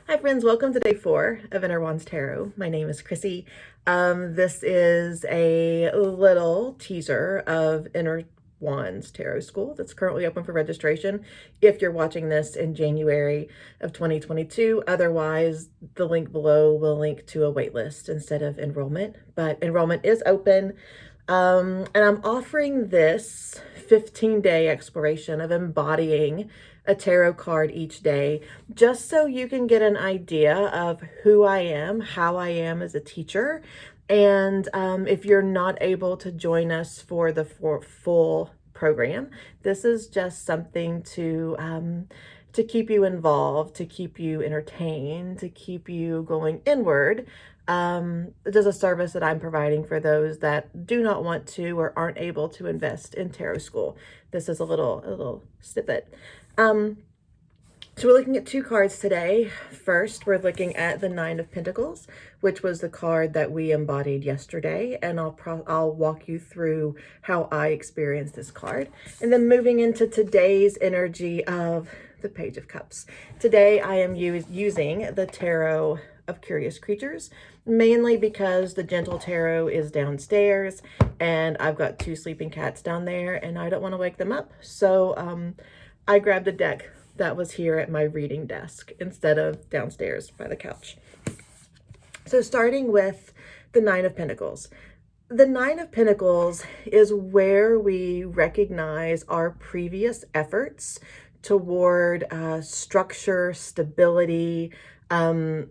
Hi friends, welcome to day 4 of Inner Wands Tarot. My name is Chrissy. This is a little teaser of Inner Wands Tarot School that's currently open for registration if you're watching this in January of 2022. Otherwise, the link below will link to a waitlist instead of enrollment, but enrollment is open. And I'm offering this 15-day exploration of embodying a tarot card each day, just so you can get an idea of who I am, how I am as a teacher. And if you're not able to join us for the full program, this is just something to keep you involved, to keep you entertained, to keep you going inward. It is a service that I'm providing for those that do not want to or aren't able to invest in tarot school. This is a little snippet. So we're looking at 2 cards today. First, we're looking at the Nine of Pentacles, which was the card that we embodied yesterday, and I'll walk you through how I experienced this card. And then moving into today's energy of the Page of Cups. Today I am using the Tarot of Curious Creatures, mainly because the Gentle Tarot is downstairs and I've got 2 sleeping cats down there and I don't want to wake them up. So I grabbed a deck that was here at my reading desk instead of downstairs by the couch. So starting with the Nine of Pentacles. The Nine of Pentacles is where we recognize our previous efforts toward structure, stability, and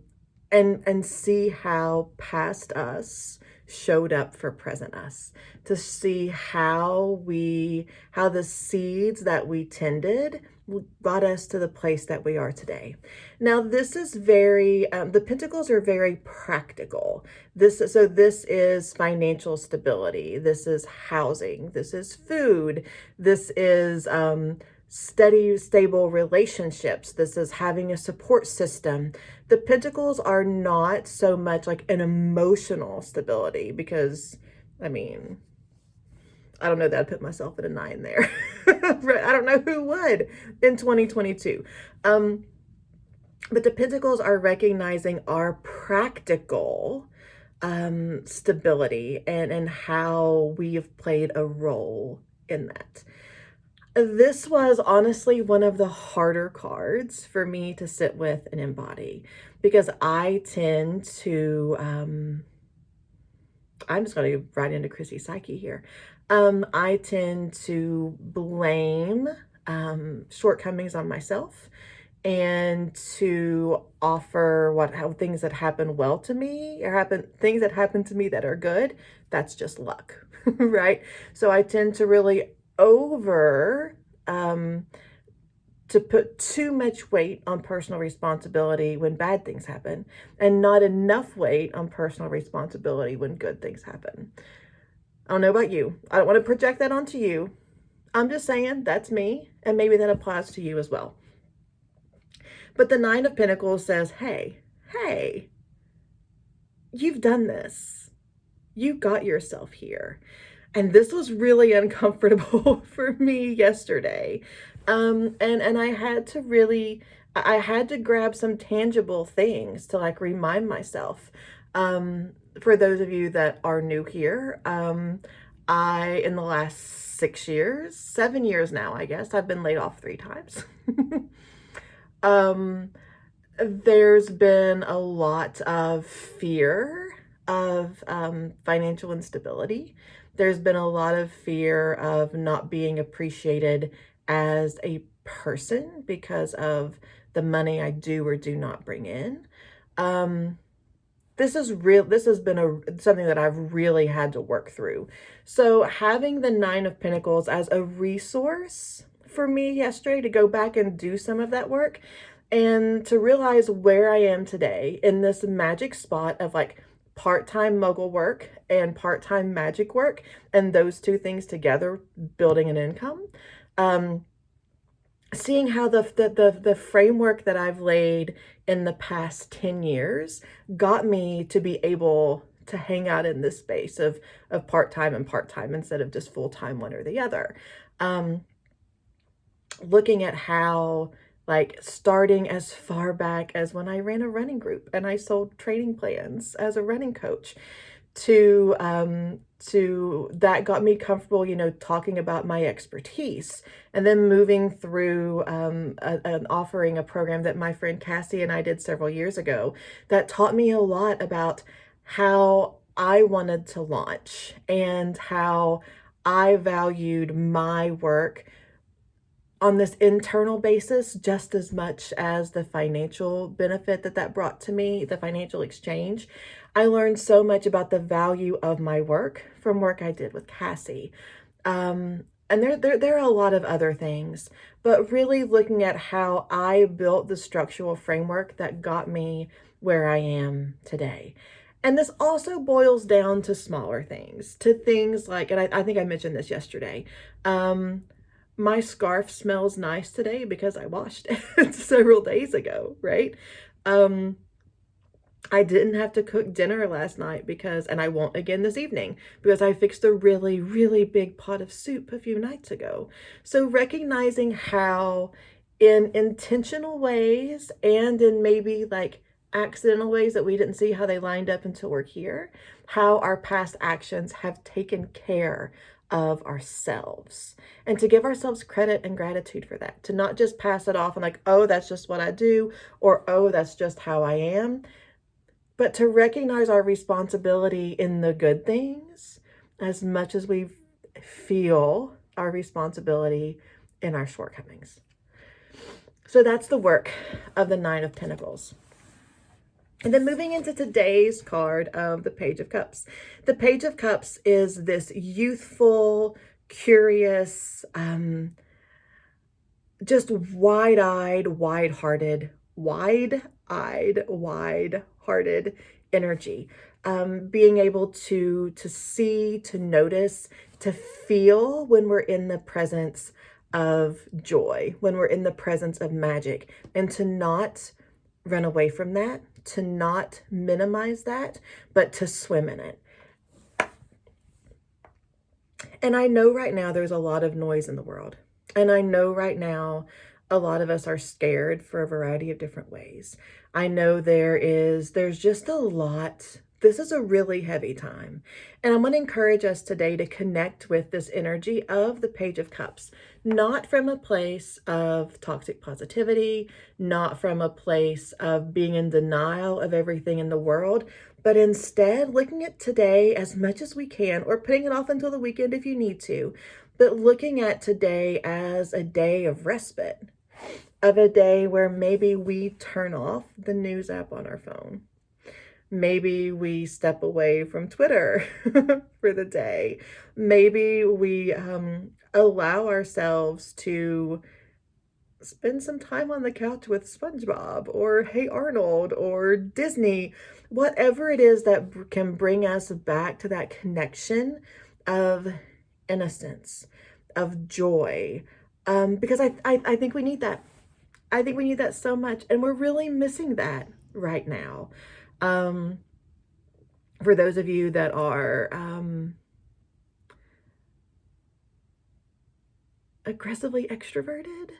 see how past us showed up for present us, to see how the seeds that we tended brought us to the place that we are today. Now, this is very, the pentacles are very practical. This is financial stability. This is housing. This is food. This is steady, stable relationships. This is having a support system. The pentacles are not so much like an emotional stability because, I mean, I don't know that I'd put myself at a 9 there. I don't know who would in 2022. But the pentacles are recognizing our practical stability and how we have played a role in that. This was honestly one of the harder cards for me to sit with and embody because I tend to, I'm just going to get right into Chrissy's psyche here. I tend to blame shortcomings on myself and to offer how things that happen well to me or things that happen to me that are good. That's just luck, right? So I tend to really to put too much weight on personal responsibility when bad things happen and not enough weight on personal responsibility when good things happen. I don't know about you. I don't want to project that onto you. I'm just saying that's me, and maybe that applies to you as well. But the Nine of Pentacles says, hey, you've done this. You got yourself here. And this was really uncomfortable for me yesterday. And I had to grab some tangible things to like remind myself. For those of you that are new here, in the last 7 years now, I guess, I've been laid off 3 times. There's been a lot of fear of financial instability. There's been a lot of fear of not being appreciated as a person because of the money I do or do not bring in. This has been something that I've really had to work through. So having the Nine of Pentacles as a resource for me yesterday to go back and do some of that work and to realize where I am today in this magic spot of like part-time mogul work and part-time magic work, and those 2 things together building an income. Seeing how the framework that I've laid in the past 10 years got me to be able to hang out in this space of part-time and part-time instead of just full-time one or the other. Looking at how like starting as far back as when I ran a running group and I sold training plans as a running coach, to that got me comfortable, talking about my expertise, and then moving through an offering a program that my friend Cassie and I did several years ago that taught me a lot about how I wanted to launch and how I valued my work on this internal basis just as much as the financial benefit that brought to me, the financial exchange. I learned so much about the value of my work from work I did with Cassie. And there are a lot of other things, but really looking at how I built the structural framework that got me where I am today. And this also boils down to smaller things, to things like, and I think I mentioned this yesterday. My scarf smells nice today because I washed it several days ago, right? Um, I didn't have to cook dinner last night and I won't again this evening because I fixed a really, really big pot of soup a few nights ago. So recognizing how in intentional ways and in maybe like accidental ways that we didn't see how they lined up until we're here, how our past actions have taken care of ourselves, and to give ourselves credit and gratitude for that, to not just pass it off and like, oh, that's just what I do, or oh, that's just how I am, but to recognize our responsibility in the good things as much as we feel our responsibility in our shortcomings. So that's the work of the Nine of Pentacles. And then moving into today's card of the Page of Cups. The Page of Cups is this youthful, curious, just wide-eyed, wide-hearted energy. Being able to see, to notice, to feel when we're in the presence of joy, when we're in the presence of magic, and to not run away from that, to not minimize that, but to swim in it. And I know right now there's a lot of noise in the world. And I know right now a lot of us are scared for a variety of different ways. I know there's just a lot. This is a really heavy time. And I'm going to encourage us today to connect with this energy of the Page of Cups, not from a place of toxic positivity, not from a place of being in denial of everything in the world, but instead looking at today as much as we can, or putting it off until the weekend if you need to, but looking at today as a day of respite, of a day where maybe we turn off the news app on our phone. Maybe we step away from Twitter for the day. Maybe we allow ourselves to spend some time on the couch with SpongeBob or Hey Arnold or Disney, whatever it is that can bring us back to that connection of innocence, of joy, because I think we need that. I think we need that so much, and we're really missing that right now. For those of you that are aggressively extroverted,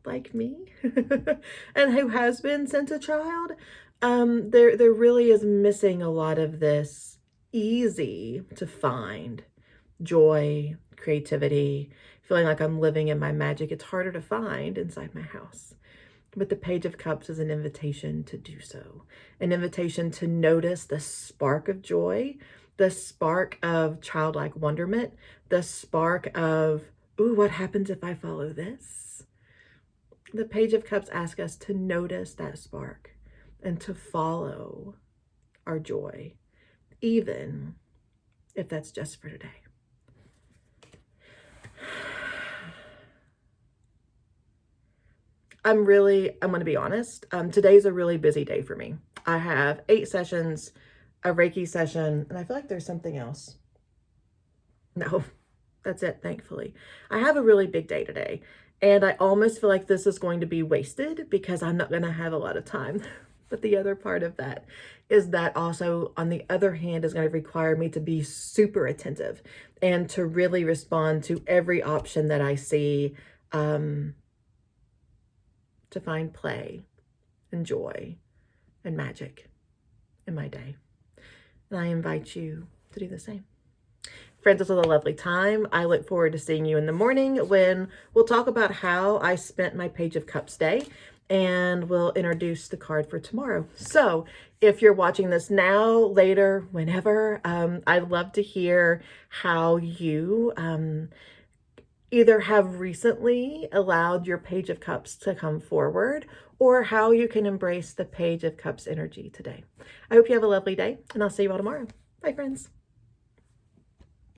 like me, and who has been since a child, there really is missing a lot of this easy to find joy, creativity, feeling like I'm living in my magic. It's harder to find inside my house. But the Page of Cups is an invitation to do so, an invitation to notice the spark of joy, the spark of childlike wonderment, the spark of, ooh, what happens if I follow this? The Page of Cups asks us to notice that spark and to follow our joy, even if that's just for today. I'm going to be honest. Today's a really busy day for me. I have 8 sessions, a Reiki session, and I feel like there's something else. No, that's it, thankfully. I have a really big day today, and I almost feel like this is going to be wasted because I'm not going to have a lot of time. But the other part of that is that also, on the other hand, is going to require me to be super attentive and to really respond to every option that I see to find play and joy and magic in my day. And I invite you to do the same. Friends, this was a lovely time. I look forward to seeing you in the morning when we'll talk about how I spent my Page of Cups day, and we'll introduce the card for tomorrow. So if you're watching this now, later, whenever, I'd love to hear how you either have recently allowed your Page of Cups to come forward, or how you can embrace the Page of Cups energy today. I hope you have a lovely day, and I'll see you all tomorrow. Bye, friends.